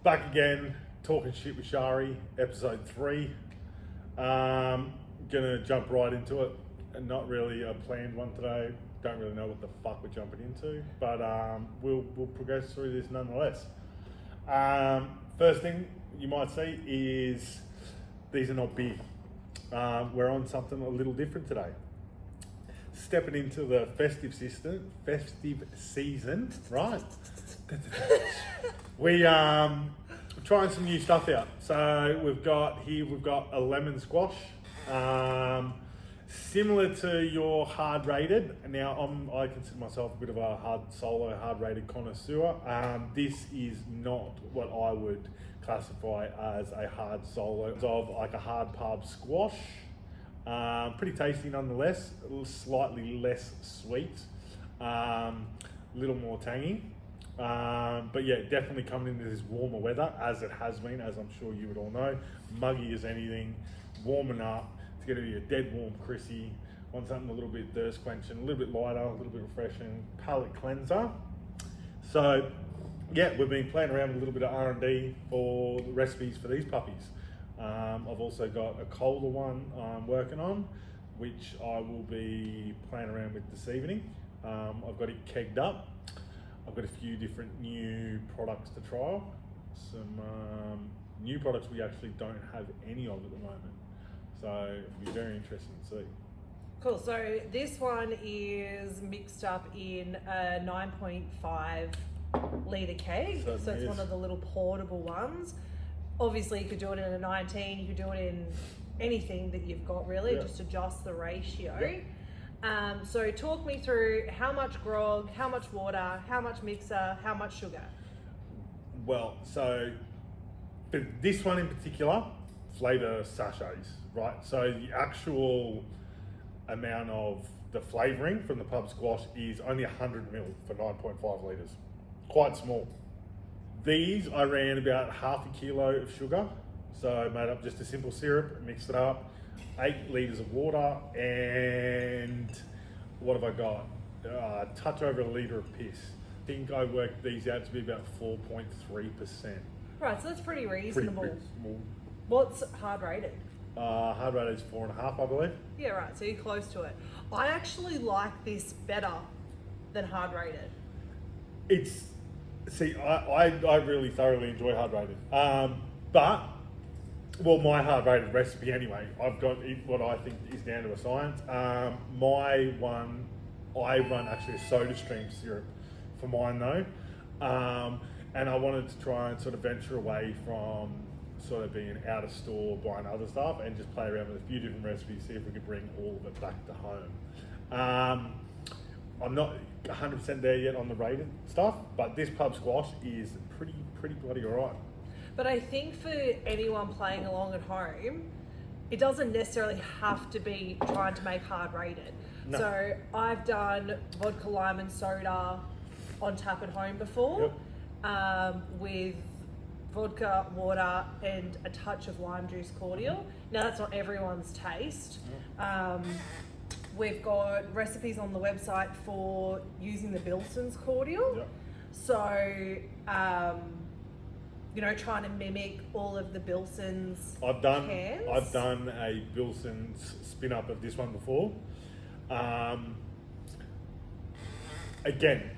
Back again, talking shit with Shari, episode 3. Gonna jump right into it, and not really a planned one today. Don't really know what the fuck we're jumping into, but we'll progress through this nonetheless. First thing you might see is these are not beer. We're on something a little different today. Stepping into the festive season, right? We trying some new stuff out. So we've got a lemon squash, similar to your hard rated. Now I consider myself a bit of a hard rated connoisseur. This is not what I would classify as a hard solo. It's of like a hard pub squash. Pretty tasty nonetheless, slightly less sweet, a little more tangy. But yeah, definitely coming into this warmer weather, as it has been, as I'm sure you would all know. Muggy as anything, warming up. It's going to be a dead warm Chrissy. Want something a little bit thirst quenching, a little bit lighter, a little bit refreshing, palate cleanser. So yeah, we've been playing around with a little bit of R&D for the recipes for these puppies. I've also got a colder one I'm working on, which I will be playing around with this evening. I've got it kegged up. I've got a few different new products to trial. Some new products we actually don't have any of at the moment. So it'll be very interesting to see. Cool, so this one is mixed up in a 9.5 litre keg. So it's one of the little portable ones. Obviously you could do it in a 19, you could do it in anything that you've got really, just adjust the ratio. Yeah. So talk me through how much grog, how much water, how much mixer, how much sugar? Well, so for this one in particular, flavour sachets, right? So the actual amount of the flavouring from the pub squash is only 100 ml for 9.5 litres. Quite small. These I ran about half a kilo of sugar. So I made up just a simple syrup, mixed it up, 8 litres of water, and what have I got? A touch over a litre of piss. I think I worked these out to be about 4.3%. Right, so that's pretty reasonable. Pretty small. What's hard rated? Hard rated is 4.5, I believe. Yeah, right, so you're close to it. I actually like this better than hard rated. I really thoroughly enjoy hard rated. But my hard rated recipe anyway, I've got what I think is down to a science. My one, I run actually a soda stream syrup for mine though. And I wanted to try and sort of venture away from sort of being out of store, buying other stuff, and just play around with a few different recipes, see if we could bring all of it back to home. I'm not 100% there yet on the rated stuff, but this pub squash is pretty bloody alright. But I think for anyone playing along at home, it doesn't necessarily have to be trying to make hard rated. No. So I've done vodka, lime and soda on tap at home before, with vodka, water and a touch of lime juice cordial. Now that's not everyone's taste. We've got recipes on the website for using the Bilson's cordial. Yep. So, trying to mimic all of the Bilson's cans. I've done a Bilson's spin up of this one before. Again,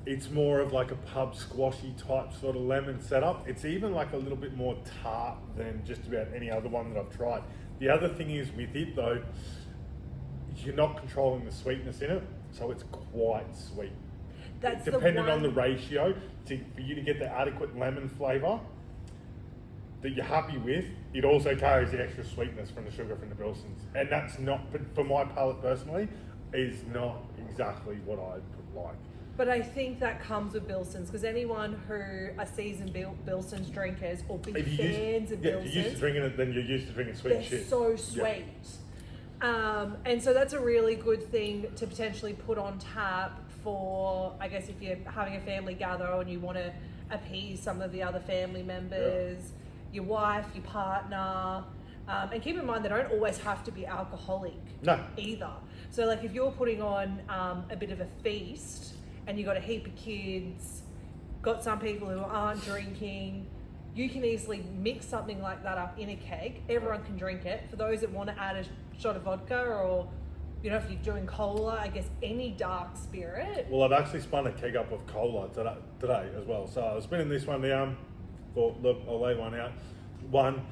it's more of like a pub squashy type sort of lemon setup. It's even like a little bit more tart than just about any other one that I've tried. The other thing is with it though, you're not controlling the sweetness in it, so it's quite sweet. That's depending on the ratio, for you to get the adequate lemon flavour that you're happy with, it also carries the extra sweetness from the sugar from the Bilsons. And that's not, for my palate personally, is not exactly what I would like. But I think that comes with Bilsons, because anyone who are seasoned Bilsons drinkers or big fans of Bilsons, if you're used to drinking it, then you're used to drinking sweet shit. They're so sweet. Yeah. And so that's a really good thing to potentially put on tap for, I guess, if you're having a family gather and you want to appease some of the other family members, your wife, your partner. And keep in mind, they don't always have to be alcoholic either. So like if you're putting on a bit of a feast and you've got a heap of kids, got some people who aren't drinking, you can easily mix something like that up in a keg. Everyone can drink it. For those that want to add a shot of vodka, or you know, if you're doing cola, I guess any dark spirit. Well, I've actually spun a keg up of cola today as well. So I was spinning this one down. Thought, look, I'll lay one out. One,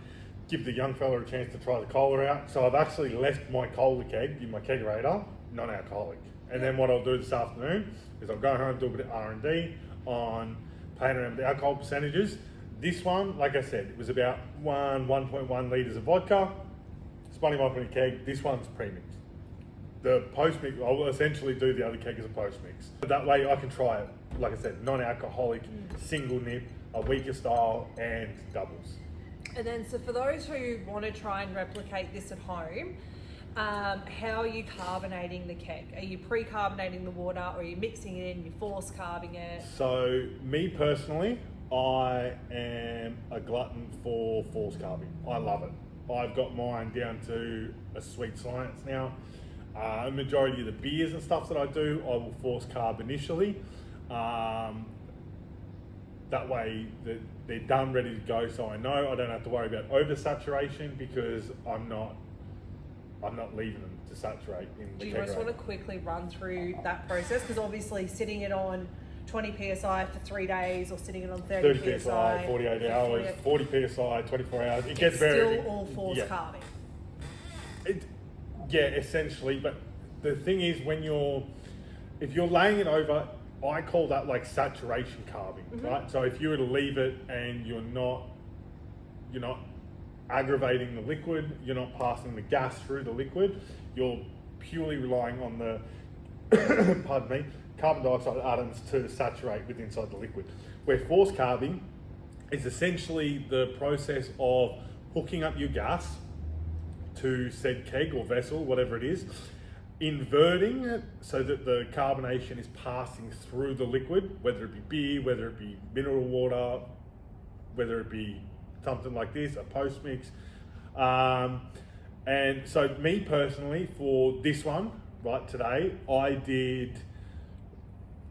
give the young fella a chance to try the cola out. So I've actually left my cola keg in my kegerator, non-alcoholic. And then what I'll do this afternoon is I'll go home and do a bit of R&D on playing around with the alcohol percentages. This one, like I said, it was about 1.1 litres of vodka. Spun him up in a keg. This one's premixed. The post-mix, I'll essentially do the other keg as a post-mix. That way I can try it, like I said, non-alcoholic, single nip, a weaker style, and doubles. And then, so for those who want to try and replicate this at home, how are you carbonating the keg? Are you pre-carbonating the water, or are you mixing it in, you force carbing it? So, me personally, I am a glutton for force carbing. I love it. I've got mine down to a sweet science now. A majority of the beers and stuff that I do, I will force carb initially. That way they're done, ready to go, so I know I don't have to worry about oversaturation, because I'm not leaving them to saturate in the Do you kegerator. just want to quickly run through that process? Because obviously sitting it on 20 psi for 3 days, or sitting it on 30 psi, 48 hours, 40 psi, 24 hours. It gets very... still all force carbing. Yeah, essentially, but the thing is, if you're laying it over, I call that like saturation carbing, right? So if you were to leave it and you're not aggravating the liquid, you're not passing the gas through the liquid, you're purely relying on the, pardon me, carbon dioxide atoms to saturate with inside the liquid. Where force carbing is essentially the process of hooking up your gas to said keg or vessel, whatever it is, inverting it so that the carbonation is passing through the liquid, whether it be beer, whether it be mineral water, whether it be something like this, a post mix. And so me personally, for this one, right, today, I did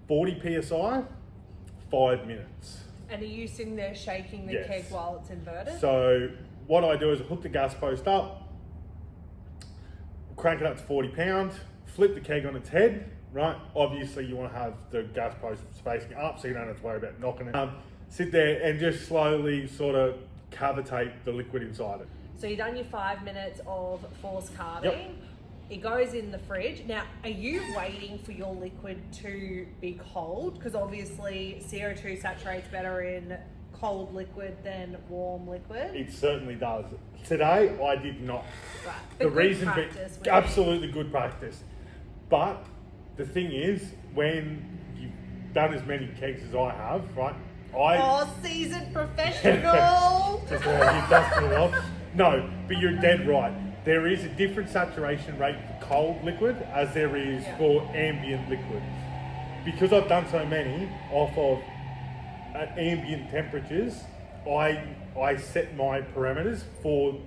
40 psi, 5 minutes. And are you sitting there shaking the Yes. keg while it's inverted? So what I do is I hook the gas post up, crank it up to 40 pounds, flip the keg on its head, right? Obviously you want to have the gas post facing up so you don't have to worry about knocking it. Sit there and just slowly sort of cavitate the liquid inside it. So you've done your 5 minutes of force carbing. Yep. It goes in the fridge. Now, are you waiting for your liquid to be cold? Because obviously CO2 saturates better in cold liquid than warm liquid. It certainly does. Today I did not. Right. The But good reason practice, really. absolutely good practice. But the thing is, when you've done as many kegs as I have, right? Seasoned professional. Just like you dusted it off. No, but you're dead right. There is a different saturation rate for cold liquid as there is for ambient liquid. Because I've done so many off of at ambient temperatures, I set my parameters for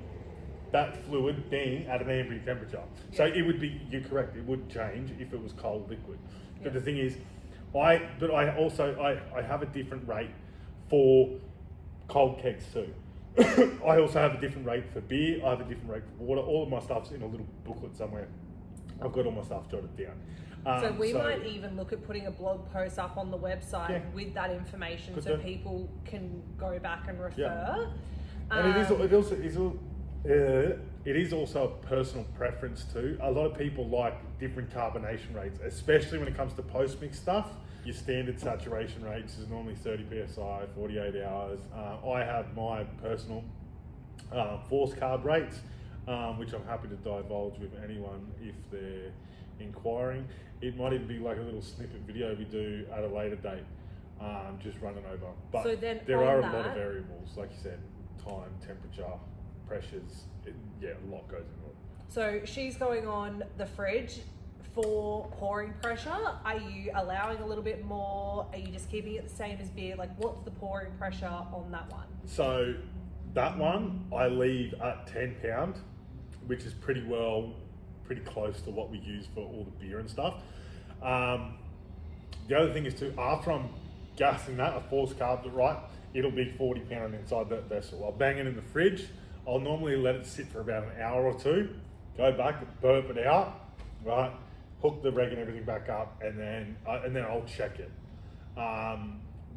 that fluid being at an ambient temperature. So it would be, you're correct, it would change if it was cold liquid. But the thing is, I have a different rate for cold kegs too. I also have a different rate for beer, I have a different rate for water. All of my stuff's in a little booklet somewhere. I've got all my stuff jotted down. So we might even look at putting a blog post up on the website with that information, so people can go back and refer. And it is also a personal preference too. A lot of people like different carbonation rates, especially when it comes to post-mix stuff. Your standard saturation rates is normally 30 psi, 48 hours. I have my personal force carb rates, which I'm happy to divulge with anyone if they're inquiring. It might even be like a little snippet video we do at a later date, just running over. But so then there are a lot of variables, like you said, time, temperature, pressures. A lot goes into it. So she's going on the fridge for pouring pressure. Are you allowing a little bit more? Are you just keeping it the same as beer? Like, what's the pouring pressure on that one? So that one I leave at 10 pound, which is pretty close to what we use for all the beer and stuff. The other thing is too, after I'm gassing that, I force carbed it right, it'll be 40 pound inside that vessel. I'll bang it in the fridge. I'll normally let it sit for about an hour or two, go back, burp it out, right? Hook the reg and everything back up, and then I'll check it.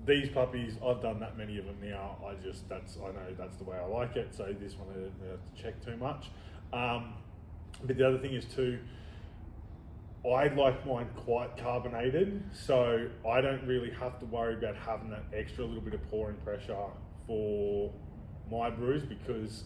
These puppies, I've done that many of them now. I know that's the way I like it. So this one I didn't have to check too much. But the other thing is too, I like mine quite carbonated, so I don't really have to worry about having that extra little bit of pouring pressure for my brews, because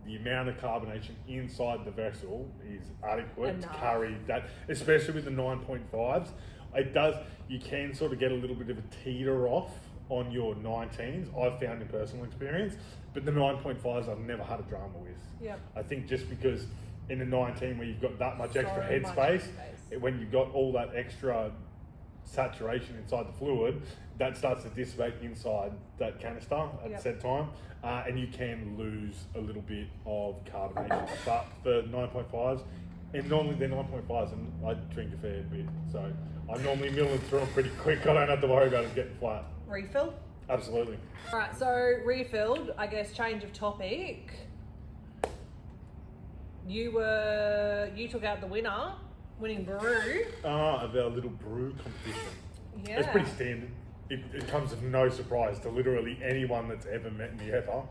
the amount of carbonation inside the vessel is adequate to carry that, especially with the 9.5s. It does, you can sort of get a little bit of a teeter off on your 19s, I've found in personal experience, but the 9.5s I've never had a drama with. Yep. I think just because in a 19 where you've got that much extra headspace, when you've got all that extra saturation inside the fluid, that starts to dissipate inside that canister at said time, and you can lose a little bit of carbonation. But for 9.5s, and normally they're 9.5s, and I drink a fair bit, so I'm normally milling through them pretty quick. I don't have to worry about it getting flat. Refill? Absolutely. All right, so refilled, I guess change of topic. You took out the winning brew. Of our little brew competition. Yeah. It's pretty standard. It comes as no surprise to literally anyone that's ever met me ever.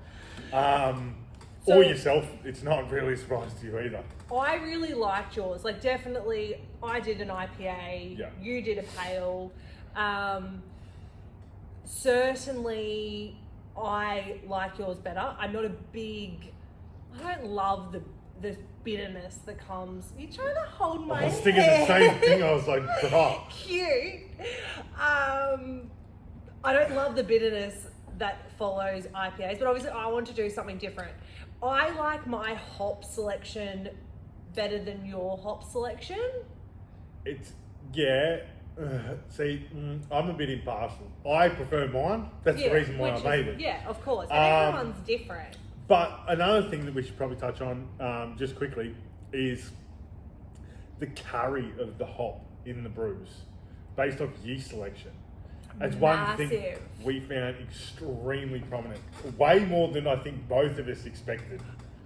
Or yourself, it's not really a surprise to you either. I really liked yours. Like, definitely, I did an IPA. Yeah. You did a pale. Certainly, I like yours better. I'm not I don't love the bitterness that comes. You're trying to hold my I was thinking the same thing. I was like, oh. Cute. I don't love the bitterness that follows IPAs, but obviously I want to do something different. I like my hop selection better than your hop selection. See, I'm a bit impartial. I prefer mine. That's the reason why I made it. Yeah, of course. And everyone's different. But another thing that we should probably touch on just quickly is the carry of the hop in the brews based off yeast selection. It's one thing we found extremely prominent, way more than I think both of us expected.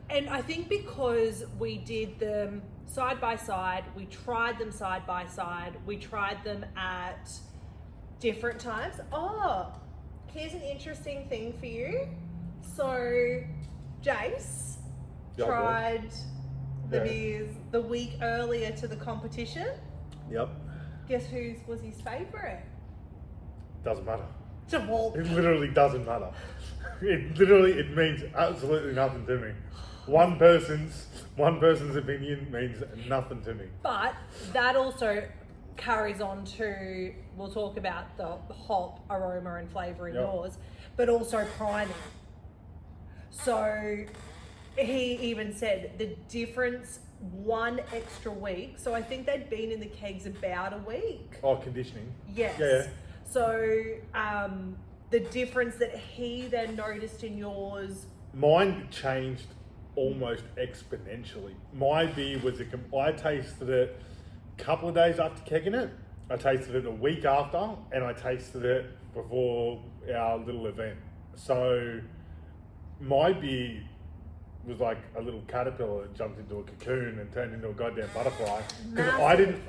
And I think because we did them side by side, we tried them side by side, we tried them at different times. Oh, here's an interesting thing for you. So, Jace tried the beers the week earlier to the competition. Yep. Guess whose was his favourite? Doesn't matter. DeWalt. It literally doesn't matter. It means absolutely nothing to me. One person's opinion means nothing to me. But that also carries on to, we'll talk about the hop aroma and flavour in yours, but also priming. So he even said the difference, one extra week. So I think they'd been in the kegs about a week. Oh, conditioning. Yes. Yeah. So the difference that he then noticed in yours. Mine changed almost exponentially. My beer was I tasted it a couple of days after kegging it. I tasted it a week after, and I tasted it before our little event. So my beer was like a little caterpillar that jumped into a cocoon and turned into a goddamn butterfly. Because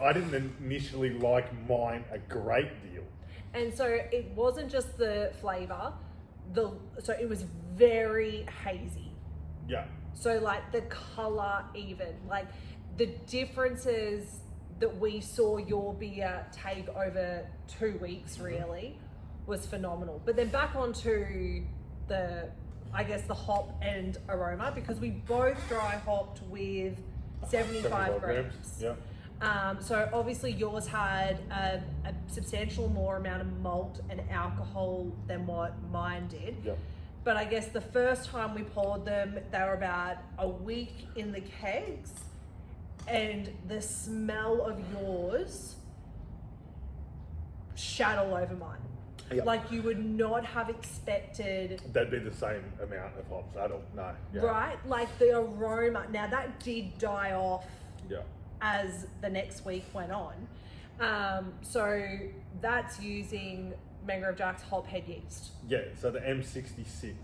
I didn't initially like mine a great deal. And so it wasn't just the flavour, so it was very hazy. Yeah. So like the colour even, like the differences that we saw your beer take over 2 weeks really was phenomenal. But then back onto the hop and aroma, because we both dry hopped with 75 grams. Yeah. So obviously yours had a substantial more amount of malt and alcohol than what mine did. Yep. But I guess the first time we poured them, they were about a week in the kegs, and the smell of yours shat all over mine. Yep. Like you would not have expected. That'd be the same amount of hops at all. No. Yeah. Right? Like the aroma. Now that did die off. Yeah. As the next week went on. So that's using Mangrove Jack's hop head yeast. Yeah, so the M66.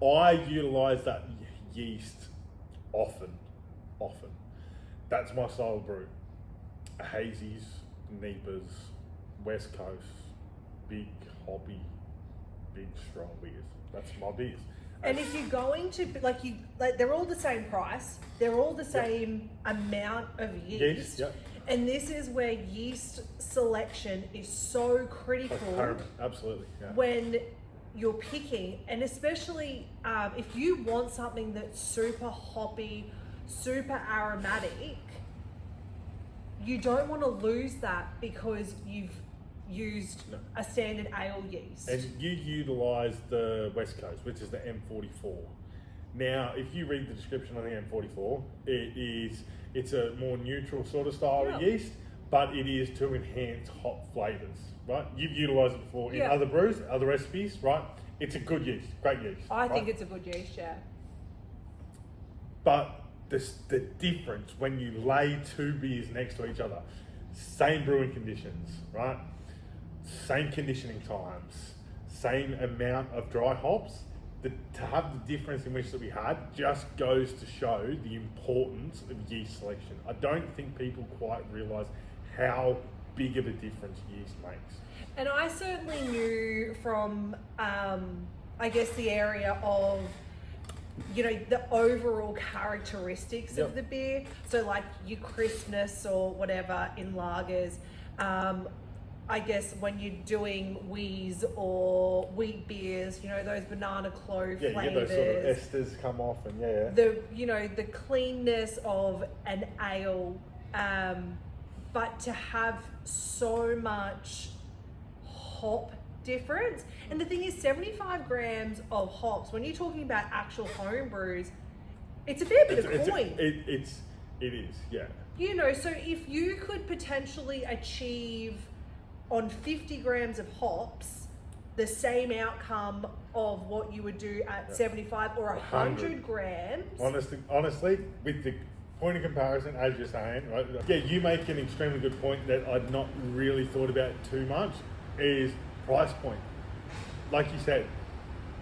I utilise that yeast often. That's my style of brew. Hazies, Neepers, West Coast, big hoppy, big strong beers. That's my beers. And if you're going to, they're all the same price, they're all the same amount of yeast. Yep. And this is where yeast selection is so critical. Absolutely. Yeah. When you're picking, and especially if you want something that's super hoppy, super aromatic, you don't want to lose that because you've used a standard ale yeast. And you utilise the West Coast, which is the M44. Now, if you read the description on the M44, it's a more neutral sort of style of yeast, but it is to enhance hop flavours, right? You've utilised it before in other brews, other recipes, right? It's a good yeast, great yeast. I think it's a good yeast, yeah. But the difference when you lay two beers next to each other, same brewing conditions, right? Same conditioning times, same amount of dry hops, to have the difference in which that we had just goes to show the importance of yeast selection. I don't think people quite realise how big of a difference yeast makes. And I certainly knew from, I guess, the area of, the overall characteristics of the beer. So like your crispness or whatever in lagers. I guess when you're doing wheeze or wheat beers, those banana clove flavors. Yeah, those sort of esters come off and the cleanness of an ale, but to have so much hop difference. And the thing is, 75 grams of hops, when you're talking about actual home brews, it's a fair bit of coin. It is, yeah. So if you could potentially achieve on 50 grams of hops the same outcome of what you would do at 75 or 100 grams. Honestly, with the point of comparison, as you're saying, right? Yeah, you make an extremely good point that I'd not really thought about too much, is price point. Like you said,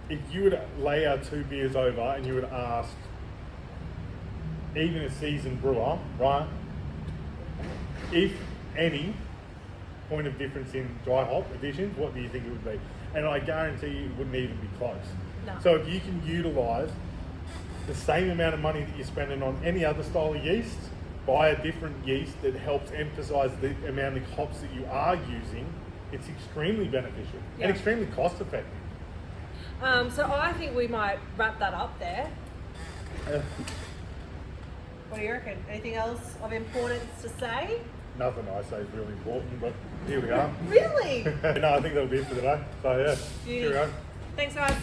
if you were to lay our two beers over and you would ask even a seasoned brewer, right, if any point of difference in dry hop additions, what do you think it would be? And I guarantee you it wouldn't even be close. No. So if you can utilise the same amount of money that you're spending on any other style of yeast, buy a different yeast that helps emphasise the amount of hops that you are using, it's extremely beneficial and extremely cost effective. So I think we might wrap that up there. What do you reckon? Anything else of importance to say? Nothing I say is really important, but here we are. Really? No, I think that'll be it for today. So yeah, here we go. Thanks guys.